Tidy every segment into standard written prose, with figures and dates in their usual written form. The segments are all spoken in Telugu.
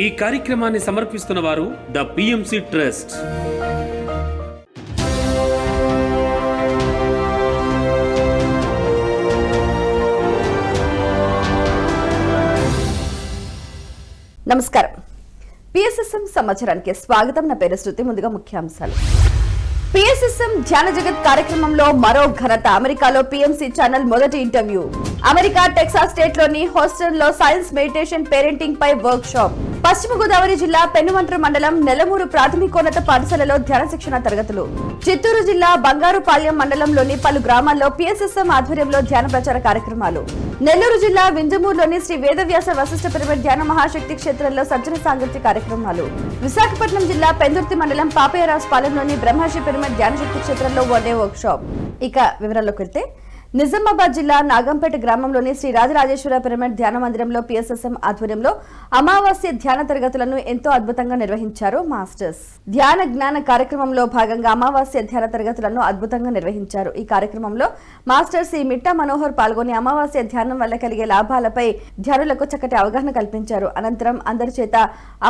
ఈ కార్యక్రమాన్ని సమర్పిస్తున్న వారు ద పిఎంసి ట్రస్ట్. నమస్కారం. పిఎస్ఎస్ఎం సమాచారానికి స్వాగతం. నా పేరు శృతి. ముందుగా ముఖ్యాంశాలు. పిఎస్ఎస్ఎం ధ్యాన జగత్ కార్యక్రమంలో మరో ఘనత. అమెరికాలో పిఎంసి ఛానల్ మొదటి ఇంటర్వ్యూ. అమెరికా టెక్సాస్ స్టేట్ లోని హోస్టల్లో సైన్స్ మెడిటేషన్ పేరెంటింగ్ పై వర్క్ షాప్. పశ్చిమ గోదావరి జిల్లా పెనుమంట్ర మండలం నెలమూరు ప్రాథమికోన్నత పాఠశాలలో ధ్యాన శిక్షణ తరగతులు. చిత్తూరు జిల్లా బంగారుపాళ్యం మండలంలోని పలు గ్రామాల్లో పిఎస్ఎస్ఎం ఆధ్వర్యంలో ధ్యాన ప్రచార కార్యక్రమాలు. నెల్లూరు జిల్లా వింజమూరులోని శ్రీ వేదవ్యాస వశిష్ఠ పిరమిడ్ ధ్యాన మహాశక్తి క్షేత్రంలో సజ్జన సాంగత్య కార్యక్రమాలు. విశాఖపట్నం జిల్లా పెందుర్తి మండలం పాపయ్యరాజుపాలెంలోని బ్రహ్మర్షి పిరమిడ్ ధ్యాన శక్తి క్షేత్రంలో వన్ డే వర్క్ షాప్. ఇక వివరాల్లోకి వెళ్తే, నిజామాబాద్ జిల్లా నాగంపేట గ్రామంలోని శ్రీ రాజరాజేశ్వర పిరమిడ్ ధ్యాన మందిరంలో పిఎస్ఎస్ఎం ఆధ్వర్యంలో అమావాస్య ధ్యాన తరగతులను ఎంతో అద్భుతంగా నిర్వహించారు మాస్టర్స్. ధ్యాన జ్ఞాన కార్యక్రమంలో భాగంగా అమావాస్య ధ్యాన తరగతులను అద్భుతంగా నిర్వహించారు. ఈ కార్యక్రమంలో మాస్టర్స్ సి మిట్టా మనోహర్ పాల్గొని అమావాస్య ధ్యానం వల్ల కలిగే లాభాలపై ధ్యానులకు చక్కటి అవగాహన కల్పించారు. అనంతరం అందరి చేత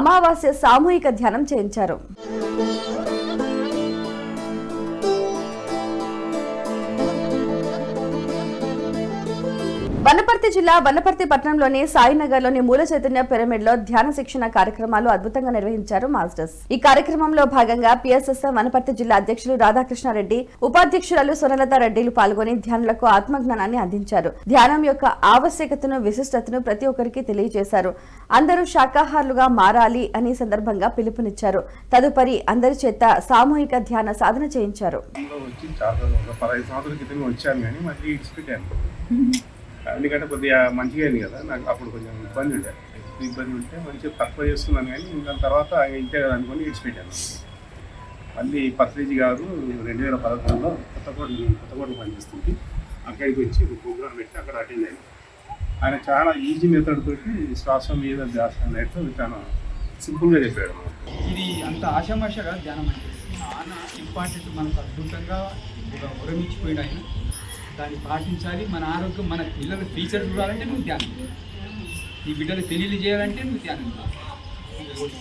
అమావాస్య సామూహిక ధ్యానం చేయించారు. వనపర్తి జిల్లా వనపర్తి పట్టణంలోని సాయినగర్లోని మూల చైతన్య పిరమిడ్ లో ధ్యాన శిక్షణ కార్యక్రమాలు అద్భుతంగా నిర్వహించారు మాస్టర్స్. ఈ కార్యక్రమంలో భాగంగా పిఎస్ఎస్ఎం వనపర్తి జిల్లా అధ్యక్షులు రాధాకృష్ణారెడ్డి, ఉపాధ్యక్షురాలు సునలత రెడ్డిలు పాల్గొని ధ్యానులకు ఆత్మజ్ఞానాన్ని అందించారు. ధ్యానం యొక్క ఆవశ్యకతను, విశిష్టతను ప్రతి ఒక్కరికి తెలియజేశారు. అందరూ శాకాహారులుగా మారాలి అని సందర్భంగా పిలుపునిచ్చారు. తదుపరి అందరి చేత సామూహిక ధ్యాన సాధన చేయించారు. ఎందుకంటే కొద్దిగా మంచిగా అయింది కదా, నాకు అప్పుడు కొంచెం ఇబ్బంది ఉంటే మంచిగా తక్కువ చేస్తున్నాను, కానీ దాని తర్వాత ఇంతే కదా అనుకొని ఇడిచిపెట్టాను. మళ్ళీ పత్రిజీ గారు 2011లో కొత్తకోటలో పనిచేస్తుంది, అక్కడికి వచ్చి ఒక ప్రోగ్రామ్ పెట్టి అక్కడ అటెండ్ అయ్యింది. ఆయన చాలా ఈజీ మెథడ్ తోటి శ్వాస మీద ధ్యాస అనేది చాలా సింపుల్గా చెప్పాడు. ఇది అంత ఆశామాషగా ధ్యానం అంటే చాలా ఇంపార్టెంట్. మనకు అద్భుతంగా ఒక ఉరమించిపోయాడు ఆయన. దాన్ని పాటించాలి. మన ఆరోగ్యం, మన పిల్లల ఫ్యూచర్ చూడాలంటే నువ్వు ధ్యానం, నీ బిడ్డలు పెళ్లి చేయాలంటే నువ్వు ధ్యానం,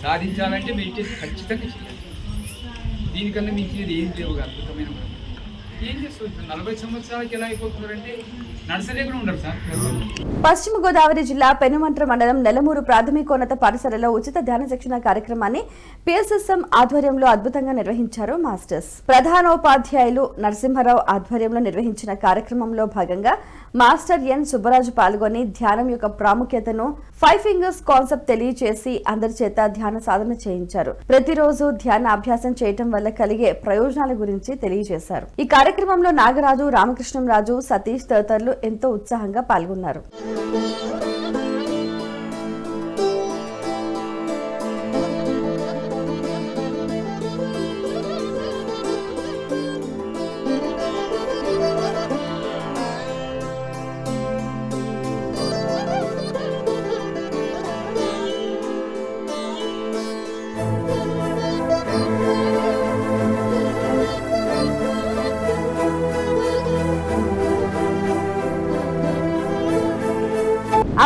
సాధించాలంటే మెడిటేషన్ ఖచ్చితంగా చేయాలి. దీనికన్నా మించినది ఏం లేవు. అద్భుతమైన ఏం చేస్తారు. 40 సంవత్సరాలకి ఎలా అయిపోతున్నారంటే నడసలేకుండా ఉండరు సార్. పశ్చిమ గోదావరి జిల్లా పెనుమంట్ర మండలం నెలమూరు ప్రాథమికోన్నత పాఠశాలలో ఉచిత ధ్యాన శిక్షణ కార్యక్రమాన్ని పిఎస్ఎస్ఎం ఆధ్వర్యంలో అద్భుతంగా నిర్వహించారు మాస్టర్స్. ప్రధానోపాధ్యాయులు నరసింహారావు ఆధ్వర్యంలో నిర్వహించిన కార్యక్రమంలో భాగంగా మాస్టర్ ఎన్ సుబ్బరాజు పాల్గొని ధ్యానం యొక్క ప్రాముఖ్యతను, 5 ఫింగర్స్ కాన్సెప్ట్ తెలియజేసి అందరి చేత ధ్యాన సాధన చేయించారు. ప్రతిరోజు ధ్యాన అభ్యాసం చేయటం వల్ల కలిగే ప్రయోజనాల గురించి తెలియజేశారు. ఈ కార్యక్రమంలో నాగరాజు, రామకృష్ణంరాజు, సతీష్ తదితరులు ఎంతో ఉత్సాహంగా పాల్గొన్నారు.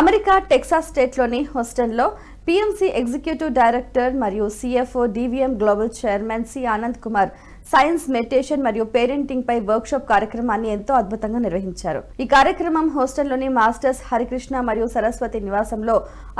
అమెరికా టెక్సాస్ స్టేట్ లోని హోస్టన్లో పిఎంసి ఎగ్జిక్యూటివ్ డైరెక్టర్ మరియు CFO DVM global chairman C Anand Kumar science meditation మరియు పేరెంటింగ్ పై వర్క్ షాప్ కార్యక్రమాన్ని ఎంతో అద్భుతంగా నిర్వహించారు. ఈ కార్యక్రమం హోస్టల్లోని మాస్టర్స్ హరికృష్ణ మరియు సరస్వతి నివాసంలో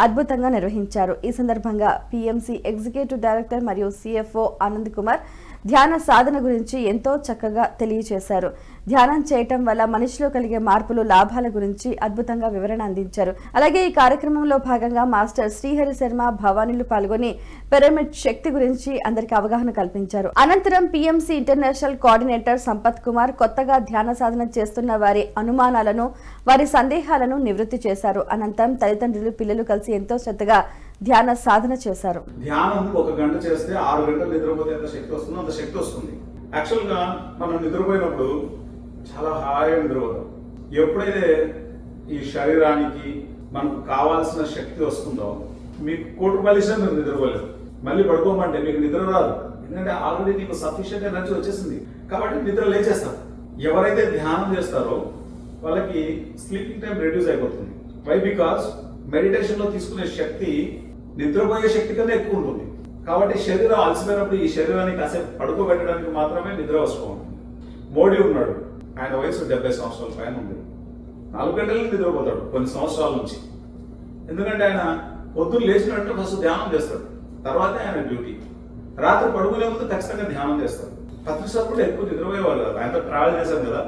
అద్భుతంగా నిర్వహించారు. ఈ సందర్భంగా పిఎంసి ఎగ్జిక్యూటివ్ డైరెక్టర్ మరియు సిఎఫ్ఓ ఆనంద్ కుమార్ ధ్యాన సాధన గురించి ఎంతో చక్కగా తెలియజేశారు. ధ్యానం చేయటం వల్ల మనిషిలో కలిగే మార్పులు, లాభాల గురించి అద్భుతంగా వివరణ అందించారు. అలాగే ఈ కార్యక్రమంలో భాగంగా మాస్టర్ శ్రీహరి శర్మ, భవానీలు పాల్గొని పిరమిడ్ శక్తి గురించి అందరికీ అవగాహన కల్పించారు. అనంతరం PMC international coordinator Sampath Kumar కొత్తగా ధ్యాన సాధన చేస్తున్న వారి అనుమానాలను, వారి సందేహాలను నివృత్తి చేశారు. అనంతరం తల్లిదండ్రులు, పిల్లలు కలిసి ఎంతో శ్రద్ధగా ధ్యాన సాధన చేశారు. ధ్యానం 1 గంట చేస్తే 6 గంటలు నిద్రపోతే ఎంత శక్తి వస్తుందో అంత శక్తి వస్తుంది. యాక్చువల్ గా మనం నిద్రపోయినప్పుడు చాలా హాయిగా నిద్రపోతాం. ఎప్పుడైతే ఈ శరీరానికి మనకు కావాల్సిన శక్తి వస్తుందో, మీకు 1 కోటి రూపాయలు ఇష్టం, మీరు నిద్రపోలేదు, మళ్ళీ పడుకోమంటే మీకు నిద్ర రాదు. ఎందుకంటే ఆల్రెడీ నీకు సఫిషియెంట్ ఎనర్జీ వచ్చేసింది కాబట్టి నిద్ర లేచేస్తారు. ఎవరైతే ధ్యానం చేస్తారో వాళ్ళకి స్లీపింగ్ టైం రెడ్యూస్ అయిపోతుంది. వై? బికాస్ మెడిటేషన్ లో తీసుకునే శక్తి నిద్రపోయే శక్తి కన్నా ఎక్కువ ఉంటుంది. కాబట్టి శరీరం అలసిపోయినప్పుడు ఈ శరీరాన్ని కాసేపు పడుకోబెట్టడానికి మాత్రమే నిద్ర అవసరం ఉంటుంది. మోడీ ఉన్నాడు, ఆయన వయసు 70 సంవత్సరాల పైన ఉంది. 4 గంటలకు నిద్రపోతాడు కొన్ని సంవత్సరాల నుంచి. ఎందుకంటే ఆయన పొద్దున్న లేచిన వెంటనే ఫస్ట్ ధ్యానం చేస్తాడు, తర్వాతే ఆయన డ్యూటీ. రాత్రి పడుకునే ముందు ఖచ్చితంగా ధ్యానం చేస్తాడు. పత్రిసార్లు ఎక్కువ నిద్రపోయేవాళ్ళు కదా, ఆయనతో ట్రావెల్ చేశాం కదా.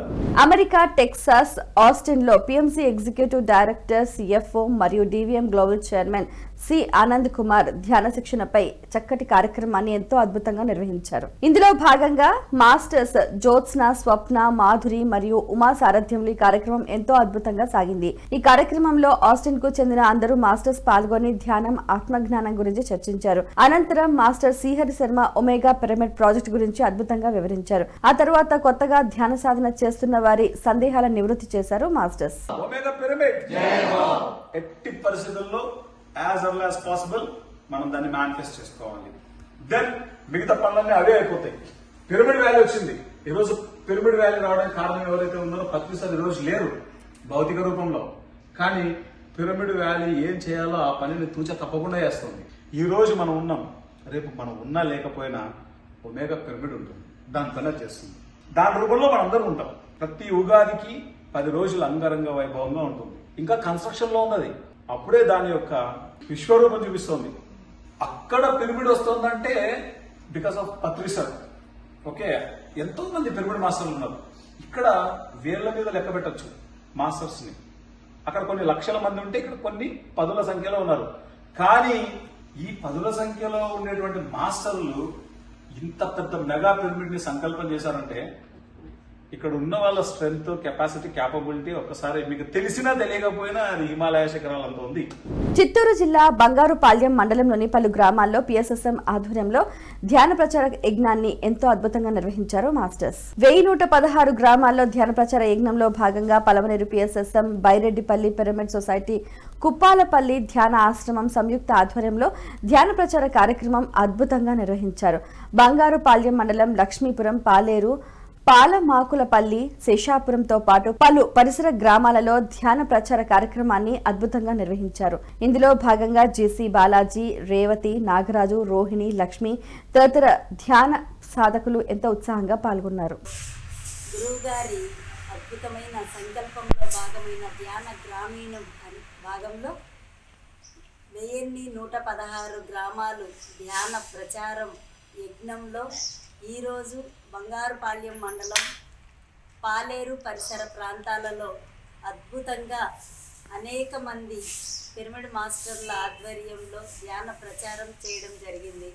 అమెరికా టెక్సాస్ ఆస్టిన్ లో పిఎంసి ఎగ్జిక్యూటివ్ డైరెక్టర్ సిఎఫ్ఓ మరియు DVM global chairman C Anand Kumar ధ్యాన శిక్షణపై చక్కటి కార్యక్రమాన్ని ఎంతో అద్భుతంగా నిర్వహించారు. ఇందులో భాగంగా మాస్టర్స్ జ్యోత్స్న, స్వప్న, మాధురి మరియు ఉమా సారథ్యంలో ఈ కార్యక్రమం ఎంతో అద్భుతంగా సాగింది. ఈ కార్యక్రమంలో ఆస్టిన్ కు చెందిన అందరూ మాస్టర్స్ పాల్గొని ధ్యానం, ఆత్మజ్ఞానం గురించి చర్చించారు. అనంతరం master Srihari Sharma omega pyramid project గురించి అద్భుతంగా వివరించారు. ఆ తర్వాత కొత్తగా ధ్యాన సాధన చేస్తున్న వారి సందేహాల నివృత్తి చేశారు మాస్టర్స్. ఒమేగా పిరమిడ్ ఎట్టి పరిస్థితుల్లో యాజ్ ఎర్లీ యాజ్ పాసిబుల్ మనం దాన్ని మేనిఫెస్ట్ చేసుకోవాలి. దెన్ మిగతా పనులన్నీ అవే అయిపోతాయి. పిరమిడ్ వ్యాలీ వచ్చింది. ఈరోజు పిరమిడ్ వ్యాలీ రావడానికి కారణం ఎవరైతే ఉన్నారో పత్రిసార్లు ఈరోజు లేరు భౌతిక రూపంలో. కానీ పిరమిడ్ వ్యాలీ ఏం చేయాలో ఆ పనిని తూచ తప్పకుండా చేస్తుంది. ఈ రోజు మనం ఉన్నాం, రేపు మనం ఉన్నా లేకపోయినా ఒమేగా పిరమిడ్ ఉంటుంది, దాని పని చేస్తుంది. దాని రూపంలో మనం అందరం ఉంటాం. ప్రతి ఉగాదికి 10 రోజులు అంగరంగ వైభవంగా ఉంటుంది. ఇంకా కన్స్ట్రక్షన్ లో ఉన్నది, అప్పుడే దాని యొక్క విశ్వరూపం చూపిస్తోంది. అక్కడ పిరమిడ్ వస్తుందంటే బికాస్ ఆఫ్ పత్రిసార్. ఓకే, ఎంతో మంది పిరమిడ్ మాస్టర్లు ఉన్నారు. ఇక్కడ వేళ్ల మీద లెక్క పెట్టచ్చు మాస్టర్స్ ని. అక్కడ కొన్ని లక్షల మంది ఉంటే ఇక్కడ కొన్ని 10ల సంఖ్యలో ఉన్నారు. కానీ ఈ 10ల సంఖ్యలో ఉండేటువంటి మాస్టర్లు ఇంత పెద్ద మెగా పిరమిడ్ ని సంకల్పం చేశారంటే ఇక్కడ ఉన్న వాళ్ళ స్ట్రెంగ్త్, కెపాసిటీ, క్యాపబిలిటీ ఒక్కసారి మీకు తెలిసినా తెలియకపోయినా అది హిమాలయ శిఖరాలంత ఉంది. చిత్తూరు జిల్లా బంగారుపాళ్యం మండలంలోని పలు గ్రామాల్లో పిఎస్ఎస్ఎం ఆధ్వర్యంలో ధ్యాన ప్రచార యజ్ఞాన్ని ఎంతో అద్భుతంగా నిర్వహించారు మాస్టర్స్. 1116 గ్రామాల్లో ధ్యాన ప్రచార యజ్ఞంలో భాగంగా Palamaner PSSM, Byreddipalli pyramid society, Kuppalapalli ధ్యాన ఆశ్రమం సంయుక్త ఆధ్వర్యంలో ధ్యాన ప్రచార కార్యక్రమం అద్భుతంగా నిర్వహించారు. బంగారుపాళ్యం మండలం లక్ష్మీపురం, పాలేరు, పాలమాకులపల్లి, శేషాపురంతో పాటు పలు పరిసర గ్రామాలలో ధ్యాన ప్రచార కార్యక్రమాన్ని అద్భుతంగా నిర్వహించారు. ఇందులో భాగంగా జేసీ బాలాజీ, రేవతి, నాగరాజు, రోహిణి, లక్ష్మి తదితర ధ్యాన సాధకులు ఎంతో ఉత్సాహంగా పాల్గొన్నారు. గురువుగారి అద్భుతమైన సంకల్పంలో భాగమైన ధ్యాన గ్రామీణం భాగంలో 1116 గ్రామాలు ధ్యాన ప్రచారం యజ్ఞంలో ఈరోజు బంగారుపాళ్యం మండలం, పాలేరు పరిసర ప్రాంతాలలో అద్భుతంగా అనేక మంది పిరమిడ్ మాస్టర్ల ఆధ్వర్యంలో ధ్యాన ప్రచారం చేయడం జరిగింది.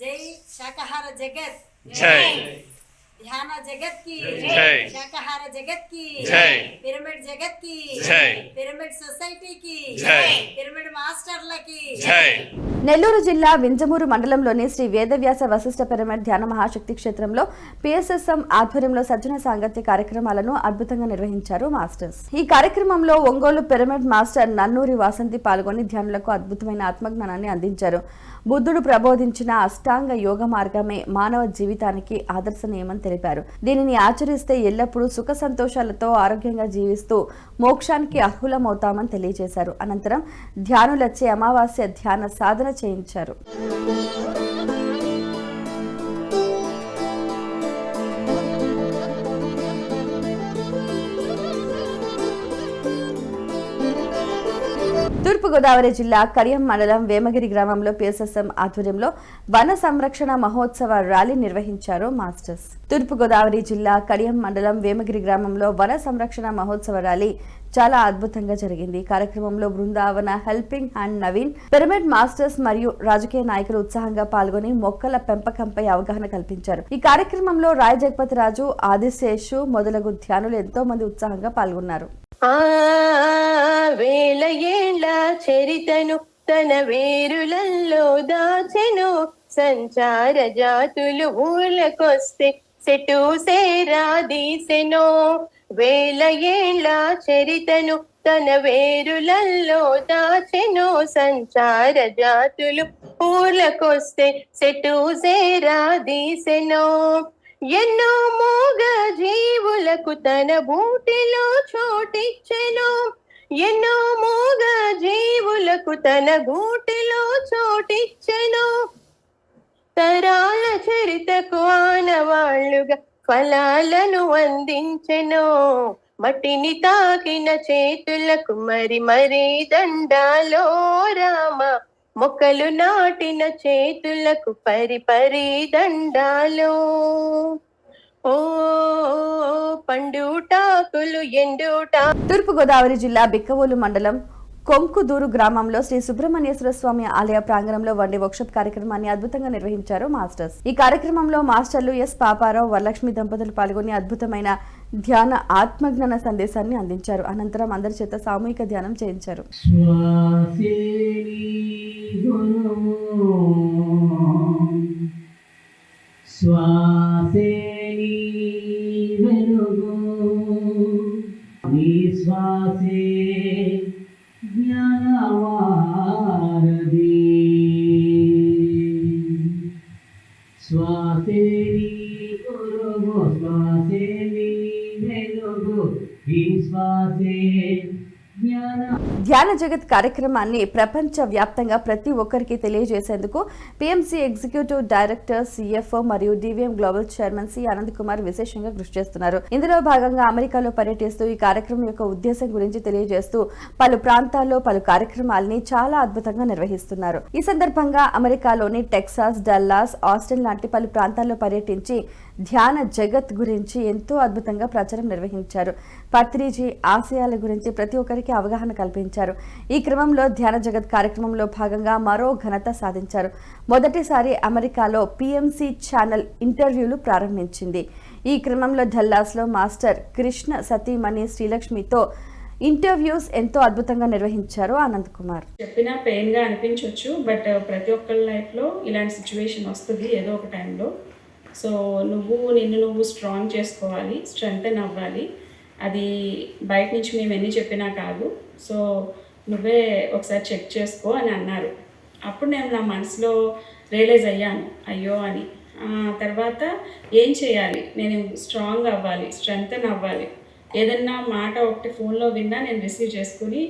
జై శాకాహార జగత్, జై ధ్యాన జగత్ కి జై, శాకాహార జగత్ కి జై, పిరమిడ్ జగత్ కి జై, పిరమిడ్ సొసైటీకి జై, పిరమిడ్ మాస్టర్లకి జై. నెల్లూరు జిల్లా వింజమూరు మండలంలోని శ్రీ వేదవ్యాస వశిష్ఠ పిరమిడ్ ధ్యాన మహాశక్తి క్షేత్రంలో పిఎస్ఎస్ఎం ఆధ్వర్యంలో సజ్జన సాంగత్య కార్యక్రమాలను అద్భుతంగా నిర్వహించారు మాస్టర్స్. ఈ కార్యక్రమంలో ఒంగోలు పిరమిడ్ మాస్టర్ నన్నూరి వాసంతి పాల్గొని ధ్యానులకు అద్భుతమైన ఆత్మజ్ఞానాన్ని అందించారు. బుద్ధుడు ప్రబోధించిన అష్టాంగ యోగ మార్గమే మానవ జీవితానికి ఆదర్శనీయమని తెలిపారు. దీనిని ఆచరిస్తే ఎల్లప్పుడూ సుఖ సంతోషాలతో ఆరోగ్యంగా జీవిస్తూ మోక్షానికి అర్హులమవుతామని తెలియజేశారు. అనంతరం ధ్యానులచే అమావాస్య ధ్యాన సాధన చేయించారు. తూర్పుగోదావరి జిల్లా కడియం మండలం వేమగిరి గ్రామంలో పిఎస్ఎస్ఎం ఆధ్వర్యంలో వన సంరక్షణ మహోత్సవ ర్యాలీ నిర్వహించారు మాస్టర్స్. తూర్పుగోదావరి జిల్లా కడియం మండలం వేమగిరి గ్రామంలో వన సంరక్షణ మహోత్సవ ర్యాలీ చాలా అద్భుతంగా జరిగింది. కార్యక్రమంలో Brindavan, helping hand Naveen, pyramid masters మరియు రాజకీయ నాయకులు ఉత్సాహంగా పాల్గొని మొక్కల పెంపకంపై అవగాహన కల్పించారు. ఈ కార్యక్రమంలో రాయ జగపతి రాజు, ఆదిశేషు మొదలగు ధ్యానులు ఎంతో మంది ఉత్సాహంగా పాల్గొన్నారు. వేల ఏళ్ల చరితను తన వేరులల్లో దాచెను, సంచార జాతులు ఊళ్ళకొస్తే సెటు సేరాదీసెను. వేల ఏళ్ల చరితను తన వేరులల్లో దాచెను, సంచార జాతులు ఊళ్ళకొస్తే సెటు సేరాదీసెను. ఎన్నో మూగ జీవులకు తన బూటిలో చోటిచ్చెను, ఎన్నో మూగ జీవులకు తన గూటిలో చోటిచ్చెను తరాల చరితకు ఆనవాళ్లుగా ఫలాలను అందించెను మట్టిని తాకిన చేతులకు మరి మరి దండాలో రామ మొక్కలు నాటిన చేతులకు పరి పరి దండాలో ఓ పండుటాకులు ఎండుటా. తూర్పుగోదావరి జిల్లా బిక్కవోలు మండలం కొంకుదూరు గ్రామంలో శ్రీ సుబ్రహ్మణ్యేశ్వర స్వామి ఆలయ ప్రాంగణంలో వన్డే వర్క్షాప్ కార్యక్రమాన్ని అద్భుతంగా నిర్వహించారు మాస్టర్స్. ఈ కార్యక్రమంలో మాస్టర్లు ఎస్ పాపారావు, వరలక్ష్మి దంపతులు పాల్గొని అద్భుతమైన ధ్యాన ఆత్మజ్ఞాన సందేశాన్ని అందించారు. అనంతరం అందరి చేత సామూహిక ధ్యానం చేయించారు. ధ్యాన జగత్ కార్యక్రమాన్ని ప్రపంచ వ్యాప్తంగా ప్రతి ఒక్కరికి తెలియజేసేందుకు పిఎంసి ఎగ్జిక్యూటివ్ డైరెక్టర్, సిఎఫ్ఓ మరియు DVM global chairman C Anand Kumar విశేషంగా కృషి చేస్తున్నారు. ఇందులో భాగంగా అమెరికాలో పర్యటిస్తూ ఈ కార్యక్రమం యొక్క ఉద్దేశం గురించి తెలియజేస్తూ పలు ప్రాంతాల్లో పలు కార్యక్రమాలని చాలా అద్భుతంగా నిర్వహిస్తున్నారు. ఈ సందర్భంగా అమెరికాలోని టెక్సాస్, డల్లాస్, ఆస్టిన్ లాంటి పలు ప్రాంతాల్లో పర్యటించి ధ్యాన జగత్ గురించి ఎంతో అద్భుతంగా ప్రచారం నిర్వహించారు. పత్రిజీ ఆశయాల గురించి ప్రతి ఒక్కరికి అవగాహన కల్పించారు. ఈ క్రమంలో ధ్యాన జగత్ కార్యక్రమంలో భాగంగా మరో ఘనత సాధించారు. మొదటిసారి అమెరికాలో పిఎంసి ఛానల్ ఇంటర్వ్యూలు ప్రారంభించింది. ఈ క్రమంలో డల్లాస్లో మాస్టర్ కృష్ణ సతీమణి శ్రీలక్ష్మితో ఇంటర్వ్యూస్ ఎంతో అద్భుతంగా నిర్వహించారు ఆనంద్ కుమార్. చెప్పినా పెయిన్గా అనిపించవచ్చు, బట్ ప్రతి ఒక్కరి లైఫ్లో ఇలాంటి సిచ్యువేషన్ వస్తుంది ఏదో ఒక టైంలో. సో నిన్ను నువ్వు స్ట్రాంగ్ చేసుకోవాలి, స్ట్రెంగ్తెన్ అవ్వాలి. అది బయట నుంచి మేము ఎన్ని చెప్పినా కాదు. సో నువ్వే ఒకసారి చెక్ చేసుకో అని అన్నారు. అప్పుడు నేను నా మనసులో రియలైజ్ అయ్యాను, అయ్యో అని. తర్వాత ఏం చేయాలి, నేను స్ట్రాంగ్ అవ్వాలి, స్ట్రెంగ్తెన్ అవ్వాలి. ఏదన్నా మాట ఒకటి ఫోన్లో విన్నా నేను రిసీవ్ చేసుకుని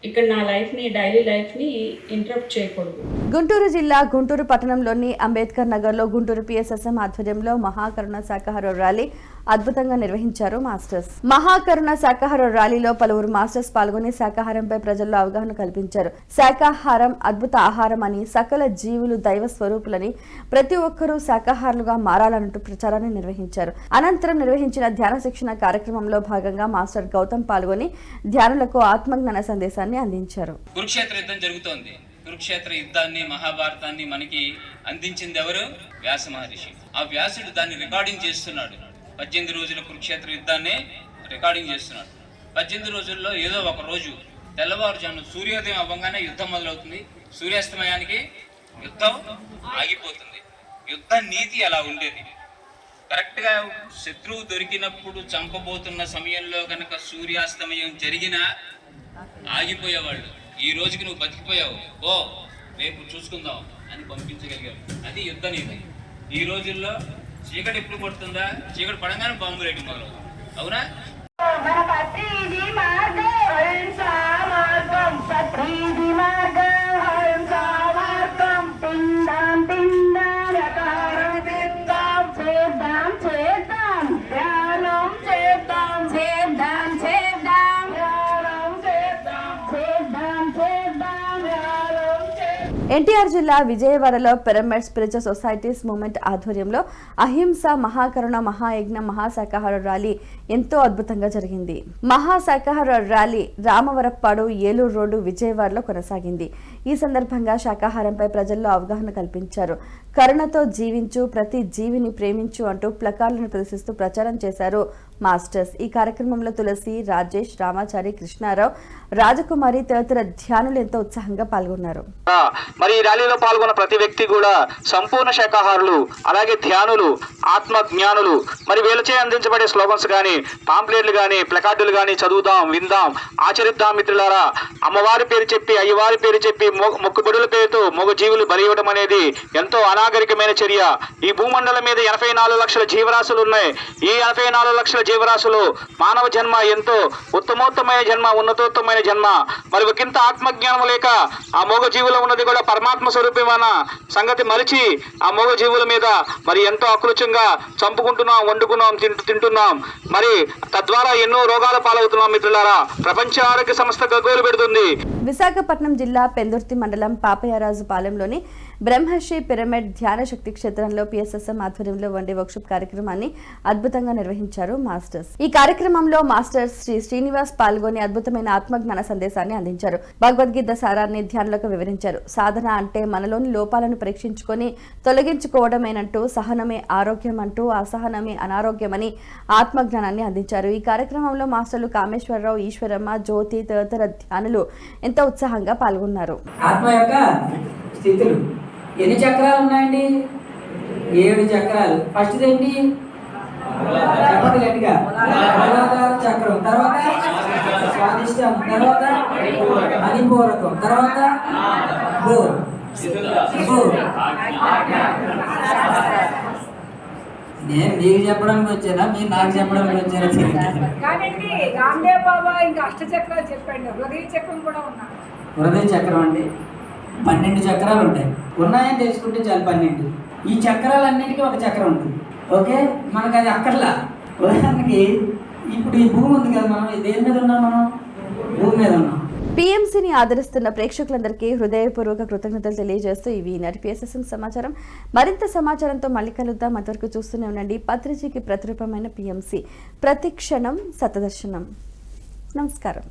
ఇక్కడ నా లైఫ్ని, డైలీ లైఫ్ని ఇంటరప్ట్ చేయకూడదు. గుంటూరు జిల్లా గుంటూరు పట్టణంలోని అంబేద్కర్ నగర్లో గుంటూరు పిఎస్ఎస్ఎం ఆధ్వర్యంలో మహాకరుణ శాకాహార ర్యాలీ అద్భుతంగా నిర్వహించారు మాస్టర్స్. మహాకరుణ శాకాహార ర్యాలీలో పలువురు మాస్టర్స్ పాల్గొని శాకాహారంపై ప్రజల్లో అవగాహన కల్పించారు. శాకాహారం అద్భుత ఆహారం అని, సకల జీవులు దైవ స్వరూపులని, ప్రతి ఒక్కరూ శాకాహారులుగా మారాలంటూ ప్రచారాన్ని నిర్వహించారు. అనంతరం నిర్వహించిన ధ్యాన శిక్షణ కార్యక్రమంలో భాగంగా మాస్టర్ గౌతమ్ పాల్గొని ధ్యానులకు ఆత్మజ్ఞాన సందేశాన్ని అందించారు. కురుక్షేత్ర యుద్ధం జరుగుతోంది. కురుక్షేత్ర యుద్ధాన్ని, మహాభారతాన్ని మనకి అందించింది ఎవరు? వ్యాస మహర్షి. ఆ వ్యాసుడు దాన్ని రికార్డింగ్ చేస్తున్నాడు. 18 రోజుల కురుక్షేత్ర యుద్ధాన్ని రికార్డింగ్ చేస్తున్నాడు. 18 రోజుల్లో ఏదో ఒక రోజు తెల్లవారుజామున సూర్యోదయం అవ్వగానే యుద్ధం మొదలవుతుంది. సూర్యాస్తమయానికి యుద్ధం ఆగిపోతుంది. యుద్ధ నీతి అలా ఉండేది. కరెక్ట్గా శత్రువు దొరికినప్పుడు చంపబోతున్న సమయంలో కనుక సూర్యాస్తమయం జరిగినా ఆగిపోయేవాళ్ళు. ఈ రోజుకి నువ్వు బతికిపోయావు, ఓ రేపు చూసుకుందాం అని పంపించగలిగారు. అది యుద్ధ నీతి. ఈ రోజుల్లో చీకటి ఎప్పుడు పడుతుందా, చీకటి పడంగానే బాంబు రేటు మొదలవుతుంది. అవునా? ఎన్టీఆర్ జిల్లా విజయవాడలో పిరమిడ్ స్పిరిచువల్ సొసైటీస్ మూవ్మెంట్ ఆధ్వర్యంలో అహింస మహాకరుణ మహాయజ్ఞ మహాశాకాహార ర్యాలీ ఎంతో అద్భుతంగా జరిగింది. మహాశాకాహార ర్యాలీ రామవరప్పాడు, ఏలూరు రోడ్డు, విజయవాడలో కొనసాగింది. ఈ సందర్భంగా శాకాహారంపై ప్రజల్లో అవగాహన కల్పించారు. కరుణతో జీవించు, ప్రతి జీవిని ప్రేమించు అంటూ ప్లకార్డులను ప్రదర్శిస్తూ ప్రచారం చేశారు మాస్టర్స్. ఈ కార్యక్రమంలో తులసి, రాజేష్, రామాచారి, కృష్ణారావు, రాజకుమారి తదితర ధ్యానులు ఎంతో ఉత్సాహంగా పాల్గొన్నారు. మరి ఈ ర్యాలీలో పాల్గొన్న ప్రతి వ్యక్తి కూడా సంపూర్ణ శాకాహారులు, అలాగే ధ్యానులు, ఆత్మ జ్ఞానులు. మరి వీళ్ళచే అందించబడే స్లోగన్స్ కానీ, పాంప్లెట్లు కానీ, ప్లకార్డులు కానీ చదువుదాం, విందాం, ఆచరిద్దాం మిత్రులారా. అమ్మవారి పేరు చెప్పి, అయ్యవారి పేరు చెప్పి, మొక్కుబడుల పేరుతో మొగ జీవులు బలి ఇవ్వడం అనేది ఎంతో అనాగరికమైన చర్య. ఈ భూమండలం మీద 84 లక్షల జీవరాశులు ఉన్నాయి. ఈ 84 లక్షల జీవరాశులు మానవ జన్మ ఎంతో ఉత్తమోత్తమైన జన్మ, ఉన్నతోత్తమైన జన్మ. మరి ఒకంత ఆత్మజ్ఞానం లేక ఆ మూగ జీవులో ఉన్నది కూడా పరమాత్మ స్వరూపమైన సంగతి మరిచి ఆ మూగ జీవుల మీద మరి ఎంతో అకృత్యంగా చంపుకుంటున్నాం, వండుకున్నాం, తింటున్నాం. మరి తద్వారా ఎన్నో రోగాల పాలవుతున్నాం మిత్రులారా. ప్రపంచ ఆరోగ్య సంస్థ గగ్గోలు పెడుతుంది. విశాఖపట్నం జిల్లా పెందుర్తి మండలం పాపయారాజుపాలెంలోని బ్రహ్మశ్రీ పిరమిడ్ ధ్యాన శక్తి క్షేత్రంలో పిఎస్ఎస్ఎం ఆధ్వర్యంలో వన్డే వర్క్షాప్ కార్యక్రమాన్ని అద్భుతంగా నిర్వహించారు మాస్టర్స్. ఈ కార్యక్రమంలో మాస్టర్స్ శ్రీ శ్రీనివాస్ పాల్గొని అద్భుతమైన ఆత్మజ్ఞాన సందేశాన్ని అందించారు. భగవద్గీత సారాన్ని ధ్యానంలోకి వివరించారు. సాధన అంటే మనలోని లోపాలను పరీక్షించుకొని తొలగించుకోవడమేనంటూ, సహనమే ఆరోగ్యం అంటూ, అసహనమే అనారోగ్యమని ఆత్మజ్ఞానాన్ని అందించారు. ఈ కార్యక్రమంలో మాస్టర్లు కామేశ్వరరావు, ఈశ్వరమ్మ, జ్యోతి తదితర ధ్యానులు ఎంతో ఉత్సాహంగా పాల్గొన్నారు. ఆత్మ యొక్క స్థితులు ఎన్ని చక్రాలు ఉన్నాయండి? 7 చక్రాలు. ఫస్ట్ ఏంటి? చెప్పండి గట్టిగా. మూలాధార చక్రం, తర్వాత స్వాదిష్టం, తర్వాత మణిపూరకం, తర్వాత నేను మీకు చెప్పడానికి వచ్చానా, మీరు నాకు చెప్పడానికి వచ్చారా? కాదండి, రామ్దేవ్ బాబా ఇంకా అష్టచక్రాలు చెప్పండి. హృదయ చక్రం కూడా ఉన్నా. హృదయ చక్రం అండి 12 చక్రాలు ఉంటాయి. ఉన్నాయని తెలుసుకుంటే చాలు 12. ఈ చక్రాలన్నిటికీ ఒక చక్రం ఉంటుంది. ఓకే, మనకు అది అక్కర్లా. ఉదాహరణకి ఇప్పుడు ఈ భూమి ఉంది కదా, మనం దేని మీద ఉన్నాం? మనం భూమి మీద ఉన్నాం. పీఎంసీని ఆదరిస్తున్న ప్రేక్షకులందరికీ హృదయపూర్వక కృతజ్ఞతలు తెలియజేస్తూ ఇవి ఈనాటి పిఎస్ఎస్ఎం సమాచారం. మరింత సమాచారంతో మళ్ళీ కలుద్దాం. అంతవరకు చూస్తూనే ఉండండి పత్రిజీకి ప్రతిరూపమైన పీఎంసీ. ప్రతి క్షణం సతదర్శనం. నమస్కారం.